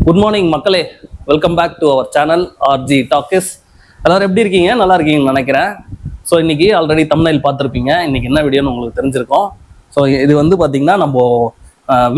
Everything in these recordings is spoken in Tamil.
குட் மார்னிங் மக்களே, welcome back to our channel RG talkies. எல்லாரும் எப்படி இருக்கீங்க? நல்லா இருக்கீங்கன்னு நினைக்கிறேன். ஸோ இன்னைக்கு ஆல்ரெடி தம்ப்நெயில் பார்த்துருப்பீங்க. இன்னைக்கு என்ன வீடியோன்னு உங்களுக்கு தெரிஞ்சிருக்கும். ஸோ இது வந்து பார்த்தீங்கன்னா நம்ம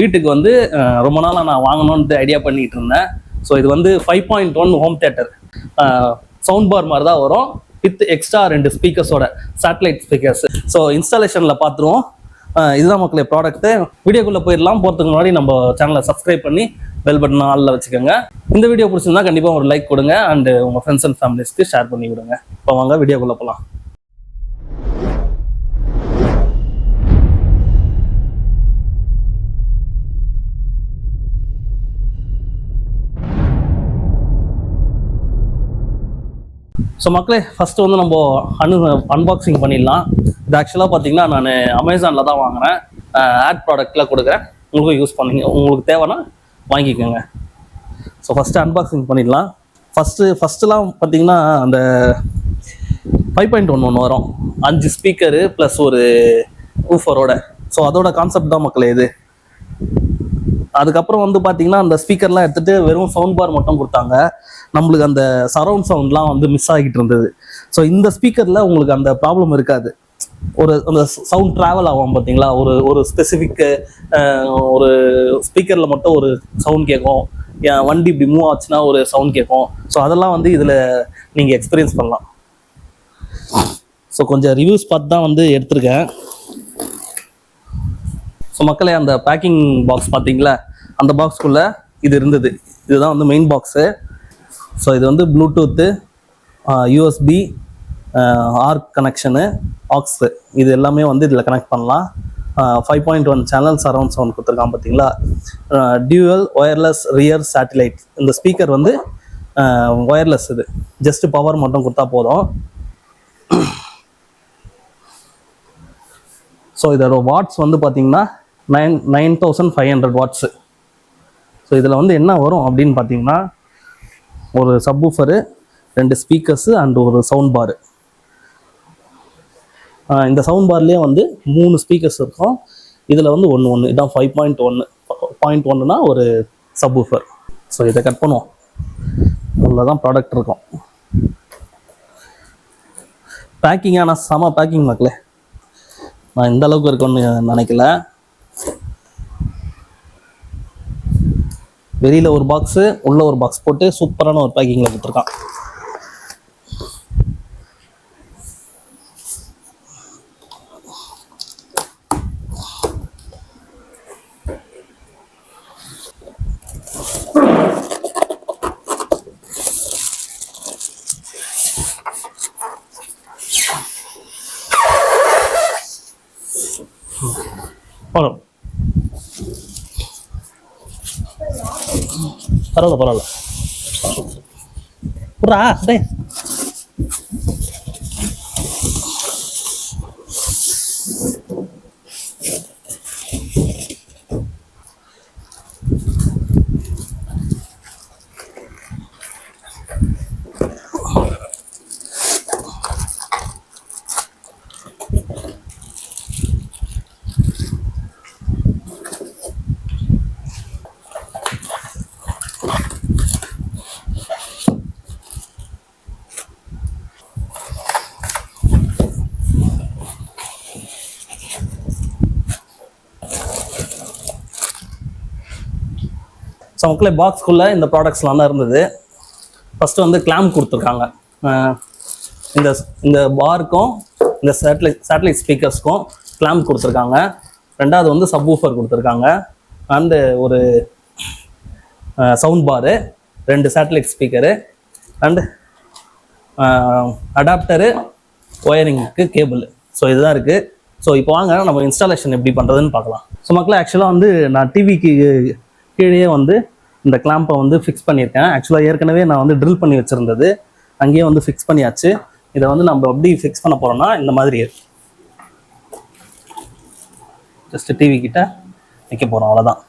வீட்டுக்கு வந்து ரொம்ப நாளாக நான் வாங்கணும்னு ஐடியா பண்ணிட்டு இருந்தேன். ஸோ இது வந்து 5.1 ஹோம் தியேட்டர் சவுண்ட் பார் மாதிரி தான் வரும், வித் எக்ஸ்ட்ரா 2 ஸ்பீக்கர்ஸோட சேட்டலைட் ஸ்பீக்கர்ஸ். ஸோ இன்ஸ்டாலேஷனில் பார்த்துருவோம். இதுதான் மக்களே ப்ராடக்ட்டு. வீடியோக்குள்ளே போயிடலாம். போகிறதுக்கு முன்னாடி நம்ம சேனலை சப்ஸ்கிரைப் பண்ணி பெல் பட்டன் ஆல்ல வச்சுக்கோங்க. இந்த வீடியோ பிடிச்சிருந்தா கண்டிப்பாக ஒரு லைக் கொடுங்க அண்ட் உங்கள் ஃப்ரெண்ட்ஸ் அண்ட் ஃபேமிலிஸ்க்கு ஷேர் பண்ணி விடுங்க. இப்போ வாங்க வீடியோக்குள்ளே போகலாம். ஸோ மக்களே, ஃபஸ்ட்டு வந்து நம்ம அன்பாக்சிங் பண்ணிடலாம். இது ஆக்சுவலாக பார்த்தீங்கன்னா நான் அமேசானில் தான் வாங்கினேன். ஆட் ப்ராடக்டில் கொடுக்குறேன், உங்களுக்கும் யூஸ் பண்ணிங்க. உங்களுக்கு தேவைன்னா வாங்கிக்கோங்க. ஸோ ஃபஸ்ட்டு அன்பாக்சிங் பண்ணிடலாம். ஃபஸ்ட்டுலாம் பார்த்தீங்கன்னா அந்த 5.1 ஒன்று வரும், 5 ஸ்பீக்கரு ப்ளஸ் ஒரு ஊஃபரோட. ஸோ அதோட கான்செப்ட் தான் மக்களே இது. அதுக்கப்புறம் வந்து பார்த்தீங்கன்னா அந்த ஸ்பீக்கர்லாம் எடுத்துகிட்டு வெறும் சவுண்ட் பார் மட்டும் கொடுத்தாங்க. நம்மளுக்கு அந்த சரவுண்ட் சவுண்ட்லாம் வந்து மிஸ் ஆகிட்டு இருந்தது. ஸோ இந்த ஸ்பீக்கரில் உங்களுக்கு அந்த ப்ராப்ளம் இருக்காது. அந்த சவுண்ட் ட்ராவல் ஆகும் பார்த்தீங்களா, ஒரு ஸ்பெசிஃபிக்கு ஒரு ஸ்பீக்கரில் மட்டும் ஒரு சவுண்ட் கேட்கும். வண்டி இப்படி மூவ் ஆச்சுன்னா ஒரு சவுண்ட் கேட்கும். ஸோ அதெல்லாம் வந்து இதில் நீங்கள் எக்ஸ்பீரியன்ஸ் பண்ணலாம். ஸோ கொஞ்சம் ரிவ்யூஸ் பார்த்து தான் வந்து எடுத்திருக்கேன். ஸோ மக்களே, அந்த பேக்கிங் பாக்ஸ் பார்த்தீங்களா, அந்த பாக்ஸ்குள்ளே இது இருந்தது. இதுதான் வந்து மெயின் பாக்ஸு. ஸோ இது வந்து Bluetooth, USB, ARC connection, aux, இது எல்லாமே வந்து இதில் கனெக்ட் பண்ணலாம். 5.1 சேனல் சரவுண்ட் சவுண்ட் கொடுத்துருக்கான் பார்த்தீங்களா. Dual wireless rear satellite. இந்த ஸ்பீக்கர் வந்து ஒயர்லெஸ், இது ஜஸ்ட் பவர் மட்டும் கொடுத்தா போதும். ஸோ இதோட வாட்ஸ் வந்து பார்த்தீங்கன்னா 9500 வாட்ஸு. ஸோ இதில் வந்து என்ன வரும் அப்படின்னு பார்த்தீங்கன்னா ஒரு சப்வூஃபரு, 2 ஸ்பீக்கர்ஸு அண்ட் ஒரு சவுண்ட் பாரு. இந்த சவுண்ட் பார்லேயே வந்து 3 ஸ்பீக்கர்ஸ் இருக்கும். இதில் வந்து ஒன்று இதான் 5.1.1னா ஒரு சப்வூஃபர். ஸோ இதை கட் பண்ணுவோம். இதில் தான் ப்ராடக்ட் இருக்கும். பேக்கிங் ஆனால் செம பேக்கிங் மக்களே. நான் இந்த அளவுக்கு இருக்குன்னு நினைக்கல. வெளியில் ஒரு பாக்ஸு, உள்ள ஒரு பாக்ஸ் போட்டு சூப்பரான ஒரு பேக்கிங்கில் கொடுத்துருக்கான். பரவாயில்ல புறா டே. ஸோ மக்களே, பாக்ஸ்குள்ளே இந்த ப்ராடக்ட்ஸ்லாம் தான் இருந்தது. ஃபஸ்ட்டு வந்து கிளாம்ப் கொடுத்துருக்காங்க. இந்த பாருக்கும் இந்த சேட்டலைட் ஸ்பீக்கர்ஸ்க்கும் கிளாம்ப் கொடுத்துருக்காங்க. ரெண்டாவது வந்து சப்வூஃபர் கொடுத்துருக்காங்க. அண்டு ஒரு sound bar, 2 satellite speaker and adapter, ஒயரிங்க்கு கேபிள். ஸோ இதுதான் இருக்குது. ஸோ இப்போ வாங்க நம்ம இன்ஸ்டாலேஷன் எப்படி பண்ணுறதுன்னு பார்க்கலாம். ஸோ மக்களே, ஆக்சுவலாக வந்து நான் டிவிக்கு கீழே வந்து இந்த கிளாம்பை வந்து ஃபிக்ஸ் பண்ணியிருக்கேன். ஆக்சுவலாக ஏற்கனவே நான் வந்து ட்ரில் பண்ணி வச்சுருந்தது, அங்கேயே வந்து ஃபிக்ஸ் பண்ணியாச்சு. இதை வந்து நம்ம எப்படி ஃபிக்ஸ் பண்ண போகிறோம்னா இந்த மாதிரி ஜஸ்ட் டிவி கிட்ட வைக்க போகிறோம், அவ்வளோதான்.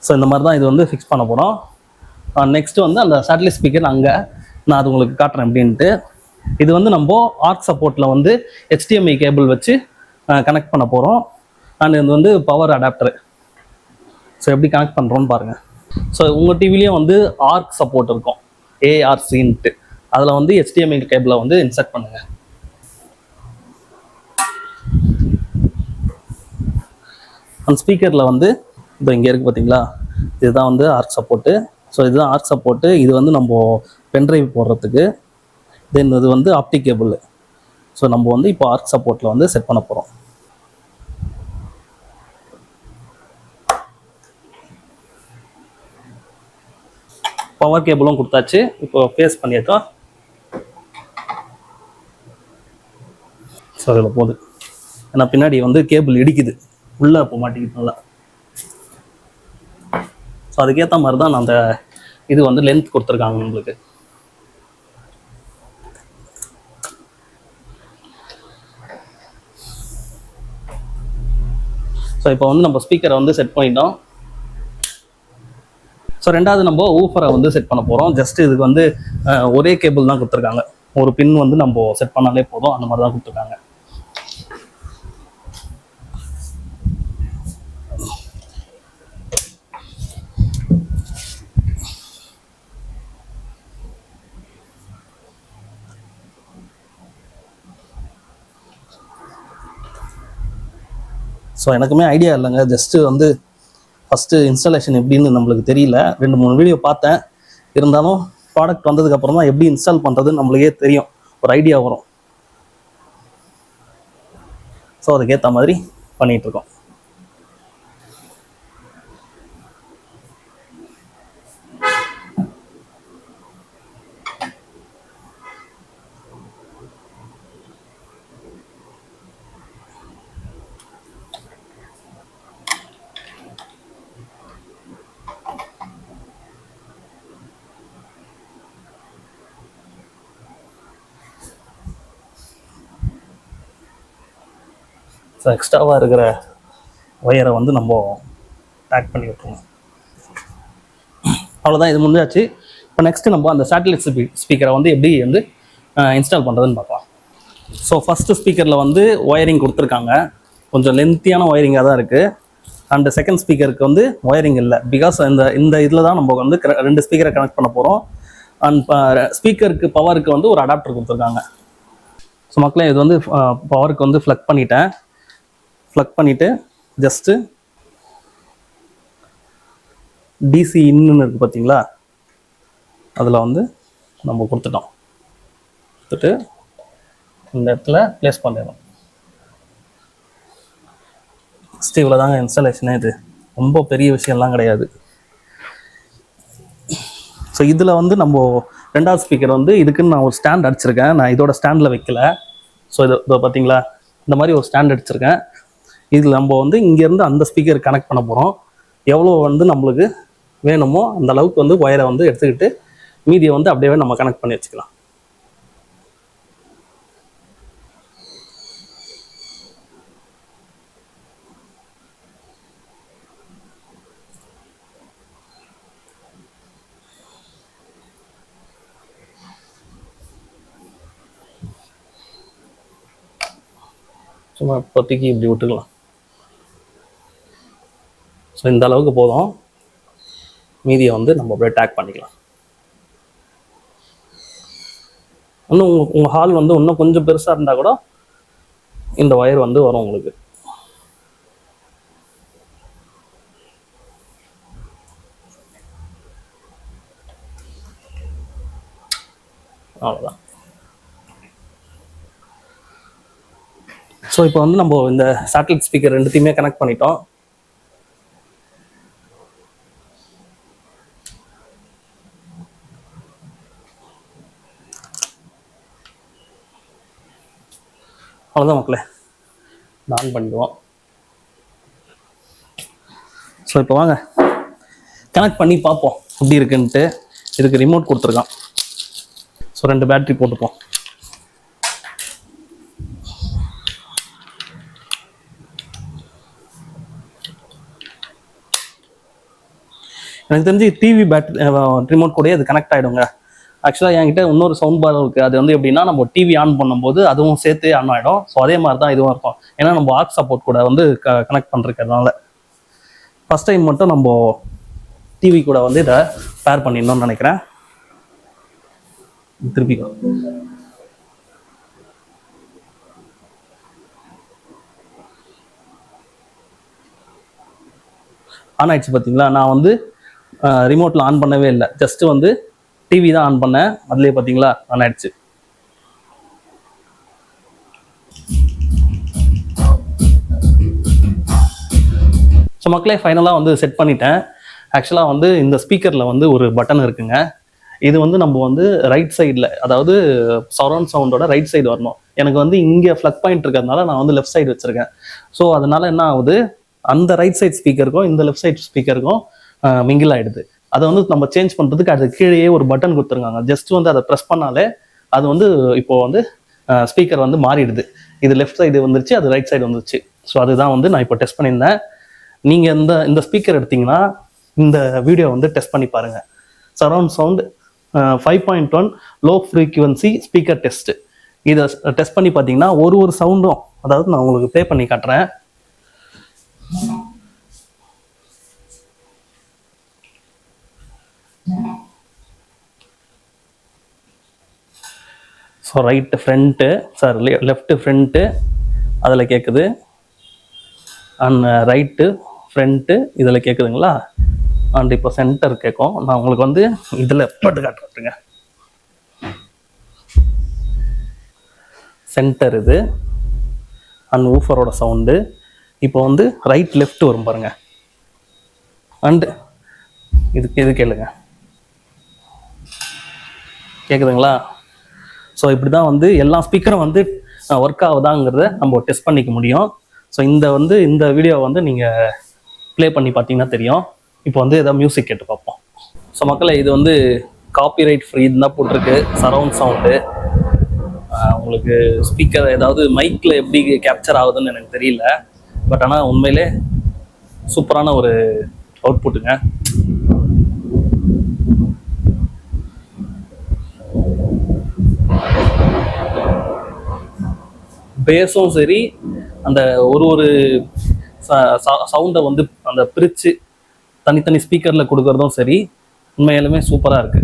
ஸோ இந்த மாதிரி தான் இது வந்து ஃபிக்ஸ் பண்ண போகிறோம். நெக்ஸ்ட்டு வந்து அந்த சேட்டலைட் ஸ்பீக்கர் அங்கே நான் அது உங்களுக்கு காட்டுறேன் அப்படின்ட்டு. இது வந்து நம்ம ஆர்க் சப்போர்ட்டில் வந்து HDMI கேபிள் வச்சு கனெக்ட் பண்ண போகிறோம். அண்ட் இது வந்து பவர் அடாப்டரு. ஸோ எப்படி கனெக்ட் பண்ணுறோன்னு பாருங்கள். ஸோ உங்கள் டிவிலையும் வந்து ஆர்க் சப்போர்ட் இருக்கும், ஏஆர்சின்ட்டு. அதில் வந்து HDMI கேபிளை வந்து இன்சர்ட் பண்ணுங்கள். அந்த ஸ்பீக்கரில் வந்து இப்போ இங்கே இருக்குது பார்த்தீங்களா, இதுதான் வந்து ஆர்க் சப்போர்ட்டு. ஸோ இதுதான் ஆர்க் சப்போர்ட்டு. இது வந்து நம்ம பென்ட்ரைவ் போடுறதுக்கு. தென் இது வந்து ஆப்டிக் கேபிள். ஸோ நம்ம வந்து இப்போ ஆர்க் சப்போர்ட்டில் வந்து செட் பண்ண போகிறோம். பவர் கேபிளும் கொடுத்தாச்சு. இப்போ ஃபேஸ் பண்ணியாச்சோம். ஸோ அதில் போகுது, ஏன்னா பின்னாடி வந்து கேபிள் இடிக்குது, உள்ளே போக மாட்டேங்குது நல்லா. ஸோ அதுக்கேற்ற மாதிரி தான் அந்த இது வந்து லென்த் கொடுத்துருக்காங்க உங்களுக்கு. ஸோ இப்போ வந்து நம்ம ஸ்பீக்கரை வந்து செட் பண்ணிட்டோம். ஸோ ரெண்டாவது நம்ம ஊஃபரை வந்து செட் பண்ண போகிறோம். ஜஸ்ட் இதுக்கு வந்து ஒரே கேபிள் தான் கொடுத்துருக்காங்க. ஒரு பின் வந்து நம்ம செட் பண்ணாலே போதும், அந்த மாதிரி தான் கொடுத்துருக்காங்க. ஸோ எனக்குமே ஐடியா இல்லைங்க, ஜஸ்ட்டு வந்து ஃபஸ்ட்டு இன்ஸ்டாலேஷன் எப்படின்னு நம்மளுக்கு தெரியல. 2-3 வீடியோ பார்த்தேன். இருந்தாலும் ப்ராடக்ட் வந்ததுக்கப்புறம் தான் எப்படி இன்ஸ்டால் பண்ணுறதுன்னு நம்மளுக்கே தெரியும், ஒரு ஐடியா வரும். ஸோ அதுக்கேற்ற மாதிரி பண்ணிகிட்ருக்கோம். ஸோ எக்ஸ்ட்ராவாக இருக்கிற ஒயரை வந்து நம்ம பேக் பண்ணி விட்டுருவோம். அவ்வளோதான், இது முடிஞ்சாச்சு. இப்போ நெக்ஸ்ட்டு நம்ம அந்த சேட்டலைட் ஸ்பீக்கரை வந்து எப்படி வந்து இன்ஸ்டால் பண்ணுறதுன்னு பார்க்கலாம். ஸோ ஃபஸ்ட்டு ஸ்பீக்கரில் வந்து ஒயரிங் கொடுத்துருக்காங்க, கொஞ்சம் லென்த்தியான ஒயரிங்காக தான் இருக்குது. அண்ட் செகண்ட் ஸ்பீக்கருக்கு வந்து ஒயரிங் இல்லை, பிகாஸ் இந்த இதில் தான் நம்ம வந்து 2 ஸ்பீக்கரை கனெக்ட் பண்ண போகிறோம். அண்ட் ஸ்பீக்கருக்கு பவருக்கு வந்து ஒரு அடாப்டர் கொடுத்துருக்காங்க. ஸோ மக்களே, இது வந்து பவருக்கு வந்து ஃப்ளக் பண்ணிவிட்டு ஜஸ்ட்டு டிசி இன்னுன்னு இருக்குது பார்த்தீங்களா, அதில் வந்து நம்ம கொடுத்துட்டோம். இந்த இடத்துல ப்ளேஸ் பண்ணிடணும். ஃபஸ்ட்டு இவ்வளோ தாங்க இன்ஸ்டாலேஷனே. இது ரொம்ப பெரிய விஷயம்லாம் கிடையாது. ஸோ இதில் வந்து நம்ம ரெண்டாவது ஸ்பீக்கர் வந்து இதுக்குன்னு நான் ஒரு ஸ்டாண்ட் அடிச்சிருக்கேன். நான் இதோட ஸ்டாண்டில் வைக்கல. ஸோ இதோ பார்த்தீங்களா, இந்த மாதிரி ஒரு ஸ்டாண்ட் அடிச்சிருக்கேன். இதில் நம்ம வந்து இங்கேருந்து அந்த ஸ்பீக்கர் கனெக்ட் பண்ண போகிறோம். எவ்வளோ வந்து நம்மளுக்கு வேணுமோ அந்த அளவுக்கு வந்து ஒயரை வந்து எடுத்துக்கிட்டு மீதியை வந்து அப்படியே நம்ம கனெக்ட் பண்ணி வச்சுக்கலாம். சும்மா இப்போதைக்கு இப்படி விட்டுக்கலாம். ஸோ இந்த அளவுக்கு போதும், மீதியை வந்து நம்ம அப்படியே டேக் பண்ணிக்கலாம். இன்னும் உங்கள் ஹால் வந்து இன்னும் கொஞ்சம் பெருசாக இருந்தால் கூட இந்த ஒயர் வந்து வரும் உங்களுக்கு. அவ்வளோதான். ஸோ இப்போ வந்து நம்ம இந்த சேட்டலைட் ஸ்பீக்கர் ரெண்டுத்தையுமே கனெக்ட் பண்ணிட்டோம். அவ்வளோதான் மக்களே, ஆன் பண்ணிடுவோம். ஸோ இப்போ வாங்க கனெக்ட் பண்ணி பார்ப்போம் எப்படி இருக்குன்ட்டு. இதுக்கு ரிமோட் கொடுத்துருக்கான். ஸோ 2 பேட்டரி போட்டுப்போம். எனக்கு தெரிஞ்சு டிவி பேட்டரி ரிமோட் கூட அது கனெக்ட் ஆகிடுங்க. ஆக்சுவலாக என்கிட்ட இன்னொரு சவுண்ட் பார் இருக்குது. அது வந்து எப்படின்னா, நம்ம டிவி ஆன் பண்ணும்போது அதுவும் சேர்த்து ஆன் ஆகிடும். ஸோ அதே மாதிரி தான் இதுவும் இருக்கும். ஏன்னா நம்ம ஆர்க் சப்போர்ட் கூட வந்து கனெக்ட் பண்ணுறதுனால. ஃபஸ்ட் டைம் மட்டும் நம்ம டிவி கூட வந்து இதை பேர் பண்ணிடணும்னு நினைக்கிறேன். திருப்பி ஆன் ஆயிடுச்சு பார்த்தீங்களா. நான் வந்து ரிமோட்டில் ஆன் பண்ணவே இல்லை, ஜஸ்ட்டு வந்து டிவி தான் ஆன் பண்ணேன். அதுலேயே பார்த்தீங்களா ஆன் ஆயிடுச்சு. ஸோ மக்களே ஃபைனலாக வந்து செட் பண்ணிட்டேன். ஆக்சுவலாக வந்து இந்த ஸ்பீக்கரில் வந்து ஒரு பட்டன் இருக்குங்க. இது வந்து நம்ம வந்து ரைட் சைடில், அதாவது சரௌண்ட் சவுண்டோட ரைட் சைடு வரணும். எனக்கு வந்து இங்கே ஃப்ளக் பாயிண்ட் இருக்கிறதுனால நான் வந்து லெஃப்ட் சைடு வச்சுருக்கேன். ஸோ அதனால என்ன ஆகுது, அந்த ரைட் சைட் ஸ்பீக்கருக்கும் இந்த லெஃப்ட் சைட் ஸ்பீக்கருக்கும் மிங்கிள் ஆகிடுது. அதை வந்து நம்ம சேஞ்ச் பண்ணுறதுக்கு அது கீழேயே ஒரு பட்டன் கொடுத்துருக்காங்க. ஜஸ்ட் வந்து அதை ப்ரெஸ் பண்ணாலே அது வந்து இப்போ வந்து ஸ்பீக்கர் வந்து மாறிடுது. இது லெஃப்ட் சைடு வந்துருச்சு, அது ரைட் சைடு வந்துருச்சு. ஸோ அதுதான் வந்து நான் இப்போ டெஸ்ட் பண்ணியிருந்தேன். நீங்கள் இந்த ஸ்பீக்கர் எடுத்தீங்கன்னா இந்த வீடியோ வந்து டெஸ்ட் பண்ணி பாருங்கள். Surround sound 5.1 low frequency speaker test. இதை டெஸ்ட் பண்ணி பார்த்தீங்கன்னா ஒரு சவுண்டும், அதாவது நான் உங்களுக்கு ப்ளே பண்ணி காட்டுறேன். So right front, sir left front அதில் கேட்குது, அண்ட் ரைட்டு ஃப்ரண்ட்டு இதில் கேட்குதுங்களா, அண்ட் இப்போ சென்டர் கேட்கும். நான் உங்களுக்கு வந்து இதில் போட்டு காட்டுறேங்க. சென்டர் இது அண்ட் ஊஃபரோட சவுண்டு. இப்போ வந்து ரைட் லெஃப்ட் வரும் பாருங்க, அண்டு இது கேளுங்க, கேட்குதுங்களா. ஸோ இப்படி தான் வந்து எல்லா ஸ்பீக்கரும் வந்து ஒர்க் ஆகுதாங்கிறத நம்ம டெஸ்ட் பண்ணிக்க முடியும். ஸோ இந்த வீடியோ வந்து நீங்கள் ப்ளே பண்ணி பார்த்தீங்கன்னா தெரியும். இப்போ வந்து ஏதாவது மியூசிக் கேட்டு பார்ப்போம். ஸோ மக்களை, இது வந்து காப்பிரைட் ஃப்ரீ தான் போட்டிருக்கு, சரௌண்ட் சவுண்டு. உங்களுக்கு ஸ்பீக்கர் ஏதாவது மைக்கில் எப்படி கேப்சர் ஆகுதுன்னு எனக்கு தெரியல, பட் ஆனால் உண்மையிலே சூப்பரான ஒரு அவுட்புட்டுங்க. பேஸும் சரி, அந்த ஒரு சவுண்டை வந்து அந்த பிரித்து தனித்தனி ஸ்பீக்கரில் கொடுக்கறதும் சரி, உண்மையாலுமே சூப்பராக இருக்கு.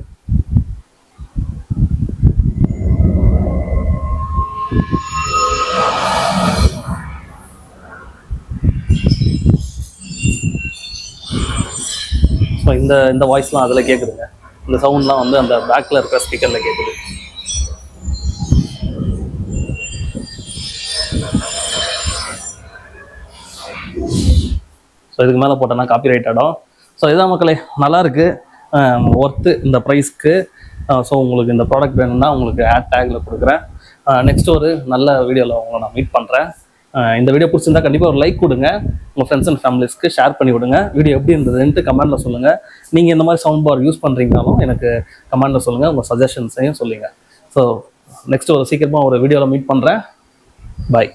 ஸோ இந்த வாய்ஸ்லாம் அதில் கேட்குதுங்க. இந்த சவுண்ட்லாம் வந்து அந்த பேக்கில் இருக்கிற ஸ்பீக்கரில் கேட்குது. ஸோ இதுக்கு மேலே போட்டோன்னா காப்பிரைட் ஆகிடும். ஸோ இதான் மக்களே, நல்லாயிருக்கு, ஒர்த்து இந்த ப்ரைஸ்க்கு. ஸோ உங்களுக்கு இந்த ப்ராடக்ட் வேணும்னா உங்களுக்கு ஆட் டேக்கில் கொடுக்குறேன். நெக்ஸ்ட் ஒரு நல்ல வீடியோவில் உங்களை நான் மீட் பண்ணுறேன். இந்த வீடியோ பிடிச்சிருந்தா கண்டிப்பாக ஒரு லைக் கொடுங்க, உங்கள் ஃப்ரெண்ட்ஸ் அண்ட் ஃபேமிலிஸ்க்கு ஷேர் பண்ணி விடுங்க. வீடியோ எப்படி இருந்ததுன்ட்டு கமெண்ட்டில் சொல்லுங்கள். நீங்கள் இந்த மாதிரி சவுண்ட் பார் யூஸ் பண்ணுறீங்கனாலும் எனக்கு கமெண்ட்டில் சொல்லுங்கள், உங்கள் சஜஷன்ஸையும் சொல்லுங்கள். ஸோ நெக்ஸ்ட் ஒரு சீக்கிரமாக ஒரு வீடியோவில் மீட் பண்ணுறேன். பாய்.